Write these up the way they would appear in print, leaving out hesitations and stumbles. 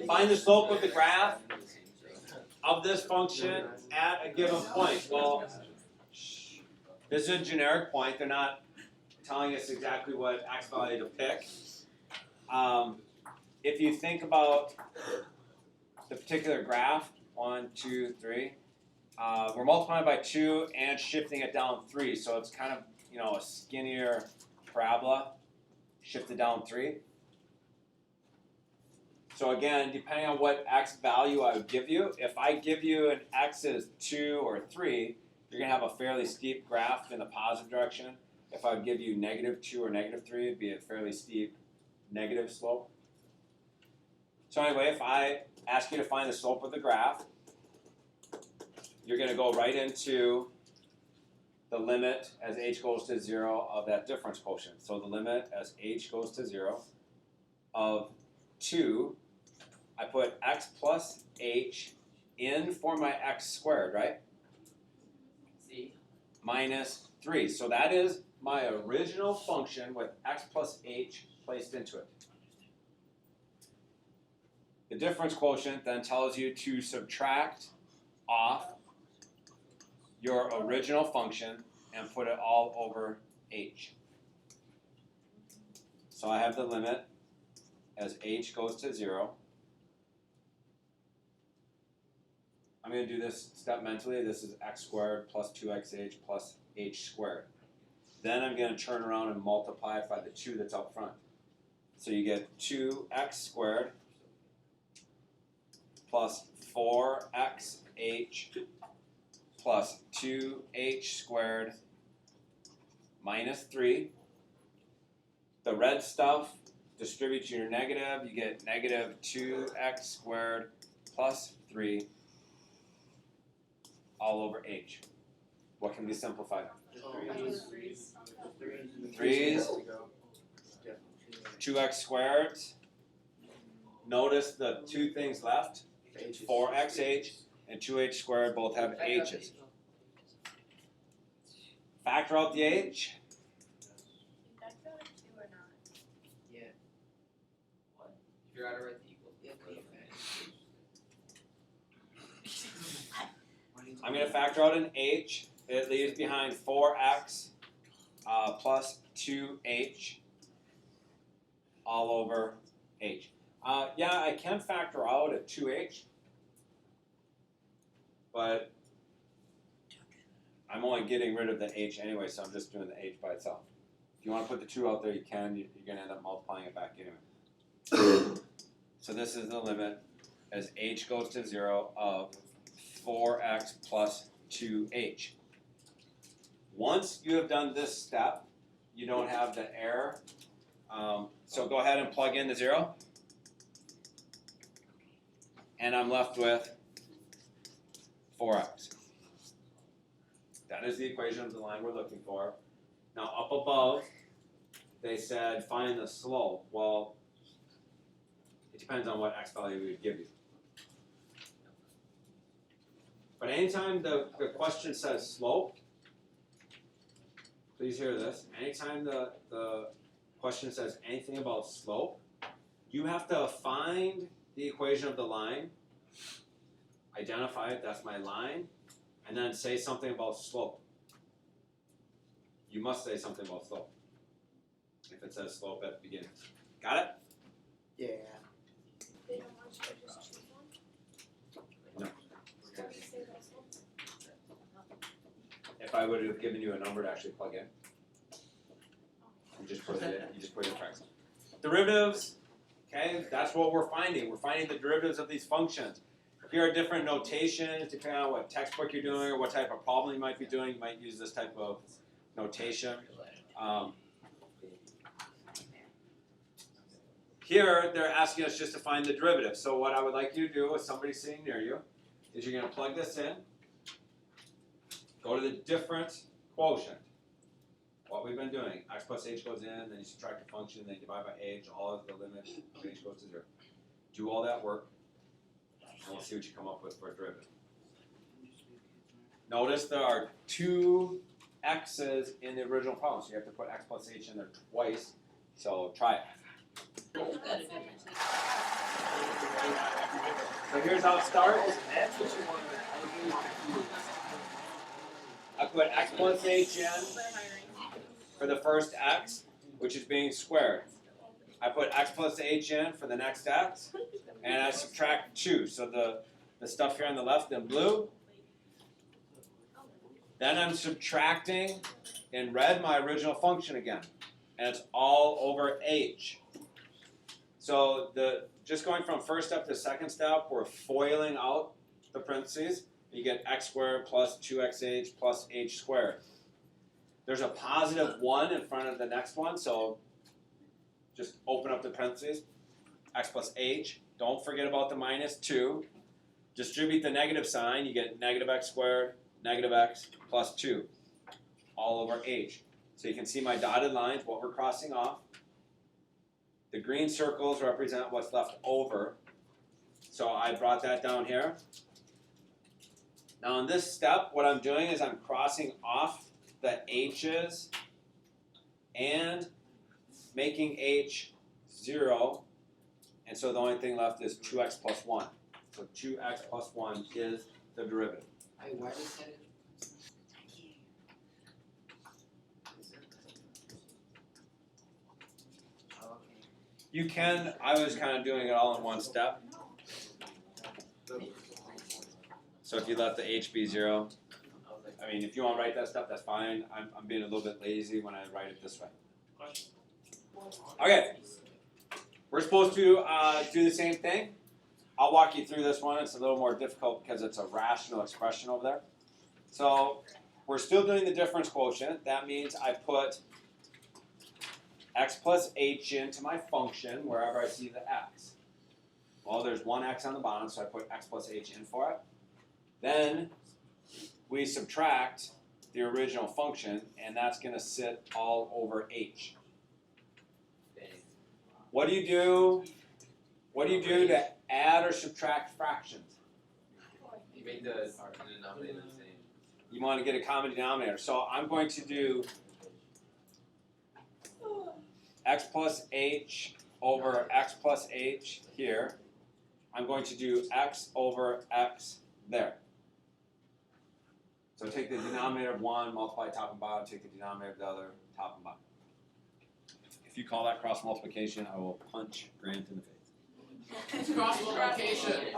Find the slope of the graph of this function at a given point. Well, this is a generic point. They're not telling us exactly what x value to pick. If you think about the particular graph, 1, 2, 3, we're multiplying by 2 and shifting it down 3. So it's kind of, a skinnier parabola shifted down 3. So again, depending on what x value I would give you, if I give you an x is 2 or 3, you're going to have a fairly steep graph in the positive direction. If I would give you -2 or -3, it'd be a fairly steep negative slope. So anyway, if I ask you to find the slope of the graph, you're going to go right into the limit as h goes to 0 of that difference quotient. So the limit as h goes to 0 of 2, I put x plus h in for my x squared, right? C. Minus 3. So that is my original function with x plus h placed into it. The difference quotient then tells you to subtract off your original function and put it all over h. So I have the limit as h goes to 0. I'm going to do this step mentally. This is x squared plus 2xh plus h squared. Then I'm going to turn around and multiply it by the 2 that's up front. So you get 2x squared plus 4xh plus 2h squared minus 3. The red stuff distributes your negative. You get negative 2x squared plus 3 all over h. What can be simplified? 3's, 2x squared. Notice the two things left, 4xh and 2h squared both have h's. Factor out the h. Factor out 2 or not? Yeah. What? If you're out of right the equal. Yeah, I'm going to factor out an h. It leaves behind 4x plus 2h all over h. Yeah, I can factor out a 2h, but I'm only getting rid of the h anyway, so I'm just doing the h by itself. If you want to put the 2 out there, you can. You're going to end up multiplying it back anyway. So this is the limit as h goes to 0 of 4x plus 2h. Once you have done this step, you don't have the error. So go ahead and plug in the 0. And I'm left with 4x. That is the equation of the line we're looking for. Now up above, they said find the slope. Well, it depends on what x value we would give you. But anytime the question says slope, please hear this. Anytime the question says anything about slope, you have to find the equation of the line, identify it, that's my line, and then say something about slope. You must say something about slope if it says slope at the beginning. Got it? Yeah. They don't want you to just choose one? No. How do you say that's one? If I would have given you a number to actually plug in, you just put it in. You just put it in fractions. Derivatives. Okay, that's what we're finding. We're finding the derivatives of these functions. Here are different notations depending on what textbook you're doing or what type of problem you might be doing. You might use this type of notation. Here, they're asking us just to find the derivative. So what I would like you to do with somebody sitting near you is you're going to plug this in, go to the difference quotient. What we've been doing, x plus h goes in, then you subtract the function, then you divide by h, all of the limit of h goes to 0. Do all that work, and we'll see what you come up with for a derivative. Notice there are 2 x's in the original problem, so you have to put x plus h in there twice, so try it. So here's how it starts. That's what you want to I put x plus h in for the first x, which is being squared. I put x plus h in for the next x, and I subtract 2. So the stuff here on the left in blue. Then I'm subtracting in red my original function again, and it's all over h. So just going from first step to second step, we're foiling out the parentheses. You get x squared plus 2xh plus h squared. There's a positive 1 in front of the next one, so just open up the parentheses. X plus h. Don't forget about the minus 2. Distribute the negative sign. You get negative x squared, negative x plus 2, all over h. So you can see my dotted lines, what we're crossing off. The green circles represent what's left over. So I brought that down here. Now in this step, what I'm doing is I'm crossing off the h's and making h 0. And so the only thing left is 2x plus 1. So 2x plus 1 is the derivative. Why did you say it? You can, I was kind of doing it all in one step. So if you let the h be 0, I mean, if you want to write that stuff, that's fine. I'm being a little bit lazy when I write it this way. Okay, we're supposed to do the same thing. I'll walk you through this one. It's a little more difficult because it's a rational expression over there. So we're still doing the difference quotient. That means I put x plus h into my function wherever I see the x. Well, there's one x on the bottom, so I put x plus h in for it. Then we subtract the original function, and that's going to sit all over h. What do you do? What do you do to add or subtract fractions? You make the denominator the same. You want to get a common denominator. So I'm going to do x plus h over x plus h here. I'm going to do x over x there. So take the denominator of one, multiply top and bottom, take the denominator of the other, top and bottom. If you call that cross multiplication, I will punch Grant in the face. It's cross multiplication.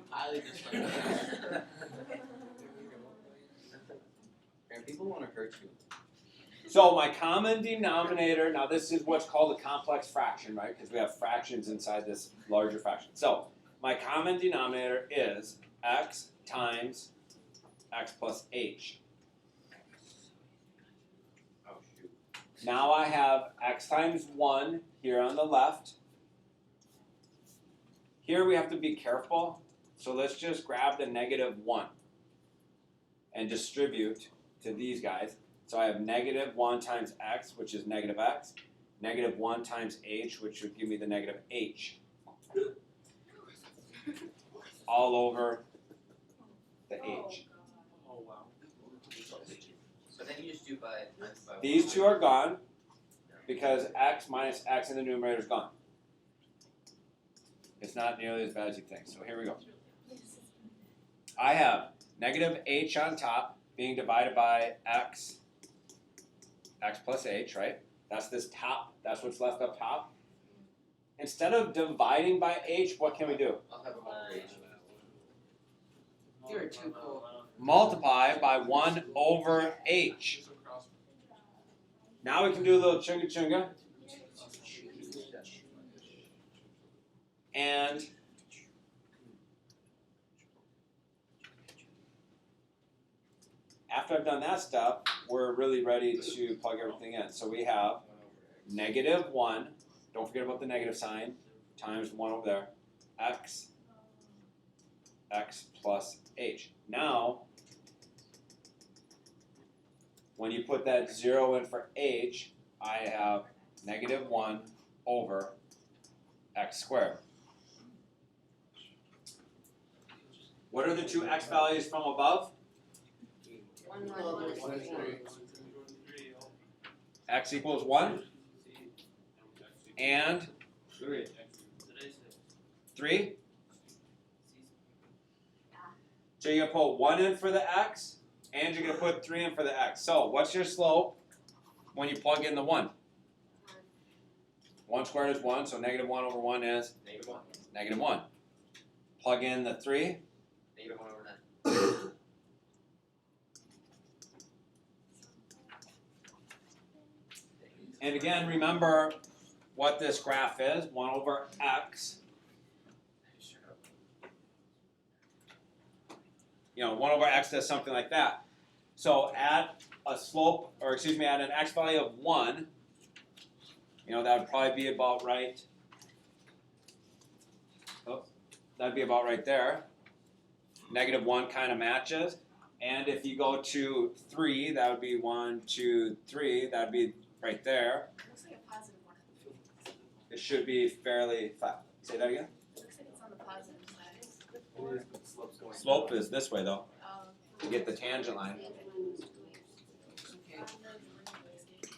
Highly dislike and people want to hurt you. So my common denominator, now this is what's called a complex fraction, right? Because we have fractions inside this larger fraction. So my common denominator is x times x plus h. Oh shoot. Now I have x times 1 here on the left. Here we have to be careful. So let's just grab the negative 1 and distribute to these guys. So I have negative 1 times x, which is negative x. Negative 1 times h, which would give me the negative h. All over the h. Oh wow. So then you just do by These two are gone because x minus x in the numerator is gone. It's not nearly as bad as you think. So here we go. I have negative h on top being divided by x plus h, right? That's this top. That's what's left up top. Instead of dividing by h, what can we do? I'll have a over h. You're too cool. Multiply by 1 over h. Now we can do a little chunga chunga. And after I've done that step, we're really ready to plug everything in. So we have negative 1, don't forget about the negative sign, times 1 over there, x plus h. Now, when you put that 0 in for h, I have negative 1 over x squared. What are the two x values from above? X equals 1. and Today's 3. So you're gonna put 1 in for the x, and you're gonna put 3 in for the x. So what's your slope when you plug in the 1? 1 squared is 1, so negative 1 over 1 is -1. negative 1. Plug in the 3. -1 over 9. And again, remember what this graph is, 1 over x. You know, 1 over x does something like that. So at a slope, or excuse me, at an x value of 1, you know, that would probably be about right. Oh, that'd be about right there. Negative 1 kind of matches. And if you go to 3, that would be 1, 2, 3. That would be right there. It looks like a positive one. It should be fairly flat. Say that again. It looks like it's on the positive side. It is, but the slope's going Slope is this way though. Oh, You get the tangent line. okay.